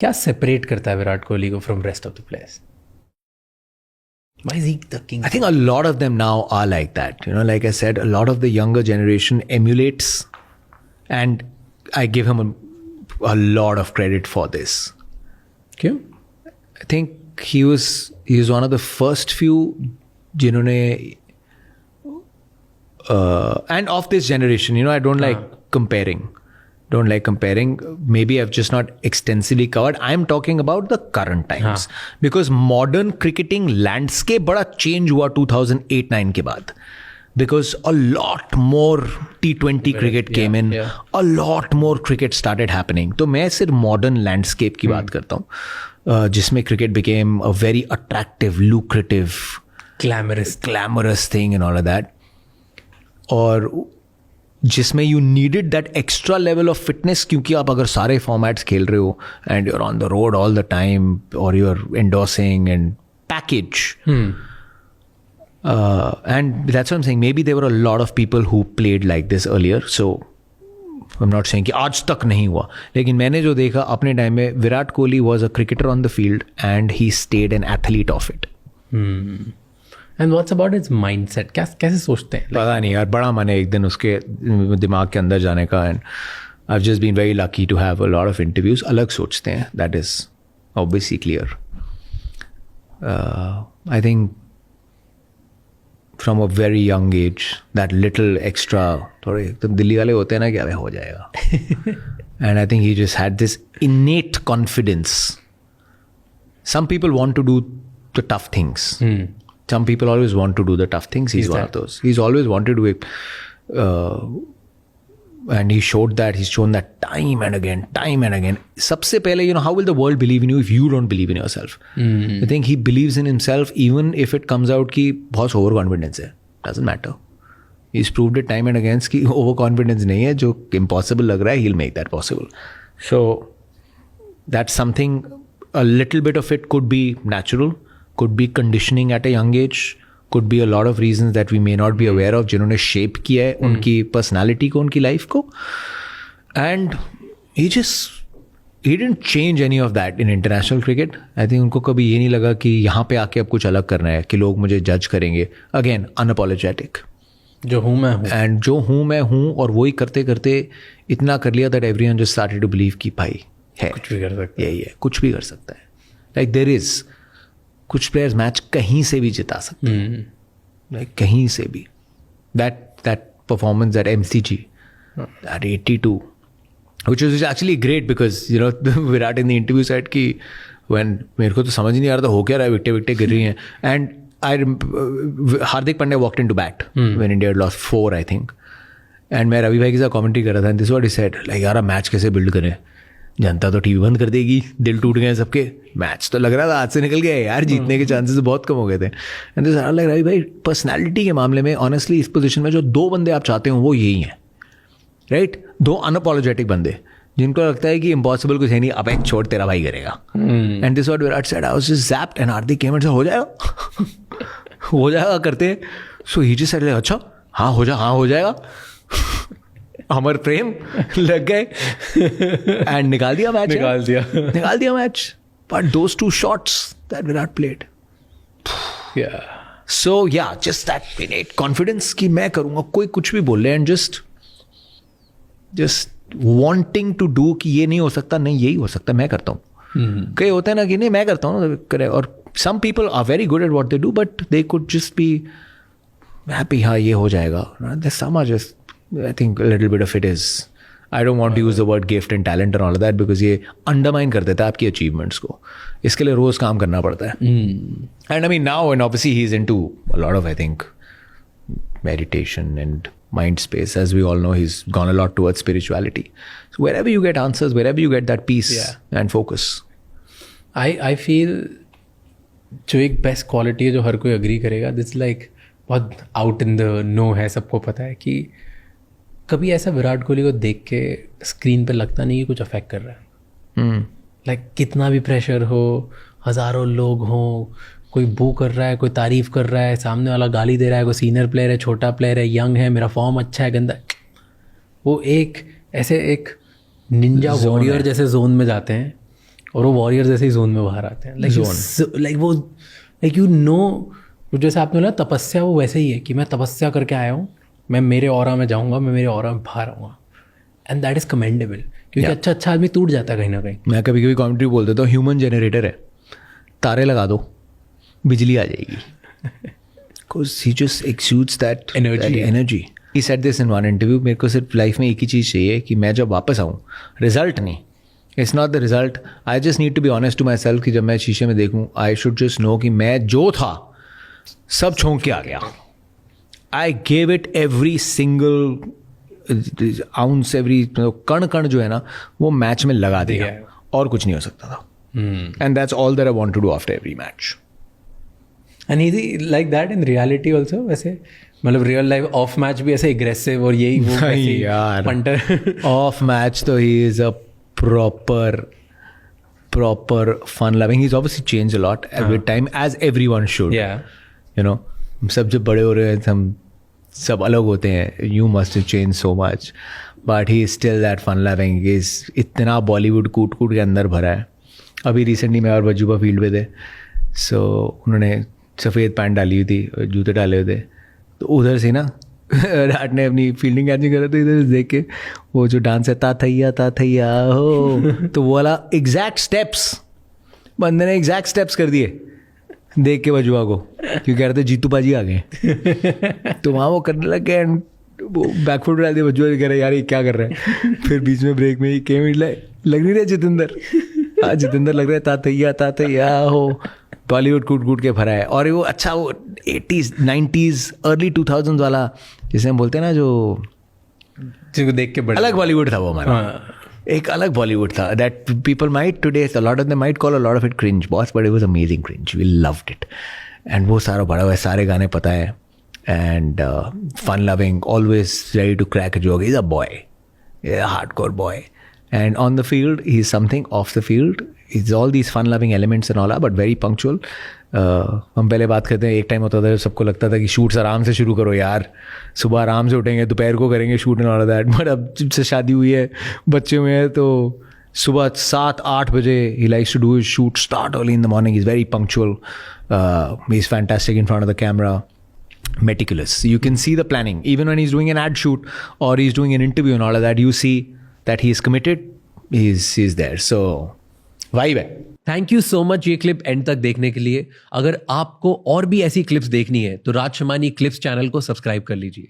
क्या सेपरेट करता है विराट कोहली को from rest of the players? Why is he the king? I think a lot of them now are like that. You know, like I said, a lot of the younger generation emulates, and I give him a lot of credit for this. क्यों? I think he was one of the first few जिन्होंने and of this generation, you know, I don't like comparing. Maybe I've just not extensively covered. I'm talking about the current times. Because modern cricketing landscape बड़ा change हुआ 2008-9 के बाद. Because a lot more T20 cricket came in. A lot more cricket started happening. तो मैं सिर्फ modern landscape की बात करता हूँ. जिसमें cricket became a very attractive, lucrative, glamorous thing and all of that. और जिसमें you needed that extra level of fitness, क्योंकि आप अगर सारे फॉर्मेट्स खेल रहे हो and you are on the road all the time और you are endorsing and package and that's what I am saying, maybe there were a lot of people who played like this earlier. So I am not saying कि आज तक नहीं हुआ, लेकिन मैंने जो देखा अपने टाइम में, Virat Kohli was a cricketer on the field and he stayed an athlete of it. And what's about his mindset? कैसे सोचते हैं? पता नहीं यार, बड़ा मन है एक दिन उसके दिमाग के अंदर जाने का. And I have just been very lucky to have a lot of interviews. अलग सोचते हैं, that is obviously clear. I think from a very young age that little extra, थोड़े एकदम दिल्ली वाले होते हैं ना कि अबे हो जाएगा. And I think he just had this innate confidence. Some people want to do the tough things. Some people always want to do the tough things. He's one of those. He's always wanted to do it. And he showed that. He's shown that time and again. Sabse pehle, you know, how will the world believe in you if you don't believe in yourself? I think he believes in himself even if it comes out ki bahut overconfidence hai. Doesn't matter. He's proved it time and again ki overconfidence nahi hai. Jo impossible lag raha hai, he'll make that possible. So that's something, a little bit of it could be natural. Could be conditioning at a young age, could be a lot of reasons that we may not be aware of, जिन्होंने shape किया है उनकी personality को, उनकी life को. And he didn't change any of that in international cricket. I think उनको कभी ये नहीं लगा कि यहाँ पे आके अब कुछ अलग करना है, कि लोग मुझे जज करेंगे. Again, unapologetic. जो हूँ मैं हूँ. And जो हूँ मैं हूँ, और वही करते करते इतना कर लिया that everyone just started to believe कि भाई है, कुछ भी कर सकता है. यही है, कुछ भी कर सकता है. Like there is, कुछ प्लेयर्स मैच कहीं से भी जिता सकते हैं, लाइक कहीं से भी. That performance that MCG, that 82, which was actually great because you know Virat in the interview said कि व्हेन, मेरे को तो समझ ही नहीं आ रहा था हो क्या रहा है, विकेटें गिर रही हैं. And Hardik Pandya walked into bat when India lost 4 I think. And मैं रवि भाई के साथ कमेंट्री कर रहा था, and this what he said, like यार मैच कैसे बिल्ड करें, जनता तो टीवी बंद कर देगी, दिल टूट गए सबके, मैच तो लग रहा था हाथ से निकल गया यार, जीतने के चांसेस बहुत कम हो गए थे. एंड दिस लाइक रवि भाई, पर्सनालिटी के मामले में ऑनेस्टली इस पोजीशन में जो 2 बंदे आप चाहते हो वो यही हैं, राइट? 2 अनअपोलोजेटिक बंदे जिनको लगता है कि इम्पॉसिबल कुछ है नहीं, अब एक छोड़ तेरा भाई करेगा. And this what Virat said, I was just zapped and Hardik came and said हो जाएगा हो जाएगा करते. सो ही जस्ट सेड अच्छा हाँ हो जाएगा. अमर प्रेम लग गए एंड निकाल दिया match. But those 2 shots that Virat played, so yeah, just that innate confidence कि मैं करूँगा, कोई कुछ भी बोल रहे, and just wanting to do कि ये नहीं हो सकता, नहीं यही हो सकता, मैं करता हूँ. कई होते हैं ना कि नहीं मैं करता हूँ करे, और some people are very good at what they do but they could just be happy, हाँ ये हो जाएगा. There's some are just, I think a little bit of it is, I don't want to use the word gift and talent and all of that because ये undermine कर देता है आपकी achievements को. इसके लिए रोज़ काम करना पड़ता है. And I mean now, and obviously he's into a lot of, I think, meditation and mind space. As we all know, he's gone a lot towards spirituality. So wherever you get answers, wherever you get that peace and focus. I feel जो एक best quality है जो हर कोई agree करेगा, this like बहुत out in the no है, सबको पता है कि कभी ऐसा विराट कोहली को देख के स्क्रीन पे लगता नहीं कि कुछ अफेक्ट कर रहा है. लाइक कितना भी प्रेशर हो, हज़ारों लोग हों, कोई बू कर रहा है, कोई तारीफ़ कर रहा है, सामने वाला गाली दे रहा है, कोई सीनियर प्लेयर है, छोटा प्लेयर है, यंग है, मेरा फॉर्म अच्छा है, गंदा, वो एक ऐसे एक निंजा वॉरियर जैसे जोन में जाते हैं और वो वॉरियर जैसे ही जोन में बाहर आते हैं, लाइक वो लाइक यू नो, जैसे आपने बोला तपस्या, वो वैसे ही है कि मैं तपस्या करके आया हूँ, मैं मेरे ऑरा में जाऊँगा, मैं मेरे ऑरा में बाहर आऊँगा, एंड दैट इज़ कमेंडेबल, क्योंकि अच्छा आदमी टूट जाता है कहीं ना कहीं। मैं कभी कभी कमेंट्री बोल देता हूँ, ह्यूमन जनरेटर है, तारे लगा दो बिजली आ जाएगी। Because he just exudes that energy. He said this in one interview, मेरे को सिर्फ लाइफ में एक ही चीज़ चाहिए कि मैं जब वापस आऊँ, रिजल्ट नहीं, it's not the result, I just need to be honest to myself कि जब मैं शीशे में देखूँ, आई शुड जस्ट नो कि मैं जो था सब छोंक के आ गया। I gave it every single ounce, every कण कण जो है ना वो मैच में लगा दिया, और कुछ नहीं हो सकता था। And that's all that I want to do after every match. And is like that in reality also? वैसे मतलब रियल लाइफ ऑफ मैच भी ऐसे एग्रेसिव और यही वो यार पंटर? ऑफ मैच तो he is a proper fun loving. He's obviously changed a lot with time, as everyone should. Yeah. You know, हम सब जब बड़े हो रहे हैं हम सब अलग होते हैं. You must have changed so much, but he is still that fun loving. He's इतना बॉलीवुड कूट कूट के अंदर भरा है. अभी रिसेंटली मैं और बजूबा फील्ड पे थे, सो उन्होंने सफ़ेद पैंट डाली हुई थी, जूते डाले हुए थे, तो उधर से ना राट ने अपनी फील्डिंग कैचिंग करा, तो इधर देख के वो जो डांस है ता थैया हो, तो वो वाला एग्जैक्ट स्टेप्स बंदे ने एग्जैक्ट स्टेप्स कर दिए देख के बजुआ को, क्योंकि कह रहे थे जीतू पाजी आ गए. तो वहाँ वो करने लग गए एंड वो बैकफुट डाल दिया. बजुआ कह रहे यार ये क्या कर रहा है. फिर बीच में ब्रेक में ही केम लग नहीं रहा जितेंद्र, हाँ जितेंद्र लग रहा है ता थैया हो. बॉलीवुड कूट कूट के भरा है. और वो अच्छा वो 80s 90s अर्ली 2000s वाला जिसे हम बोलते हैं ना, जो जिसको देख के अलग बॉलीवुड था वो हमारा. एक अलग बॉलीवुड था that people might today a lot of them might call a lot of it cringe boss, but it was amazing cringe. We loved it. And वो सारा बड़ा हुआ है, सारे गाने पता है. And fun loving, always ready to crack a joke. Is a boy, hardcore boy. And on the field, he's something. Off the field, he's all these fun-loving elements and all that, but very punctual. हम पहले बात करते हैं, एक time होता था सबको लगता था कि शूट्स आराम से शुरू करो यार, सुबह आराम से उठेंगे, दोपहर को करेंगे shoot and all that. But अब जब से शादी हुई है, बच्चे हुए हैं, तो सुबह 7-8 बजे he likes to do his shoot, start early in the morning. He's very punctual. He's fantastic in front of the camera. Meticulous. You can see the planning. Even when he's doing an ad shoot or he's doing an interview and all of that, you see that he is committed, he's there. So vibe है. Thank you so much ये clip and तक देखने के लिए. अगर आपको और भी ऐसी क्लिप्स देखनी है तो राज शमानी क्लिप्स चैनल को सब्सक्राइब कर लीजिए.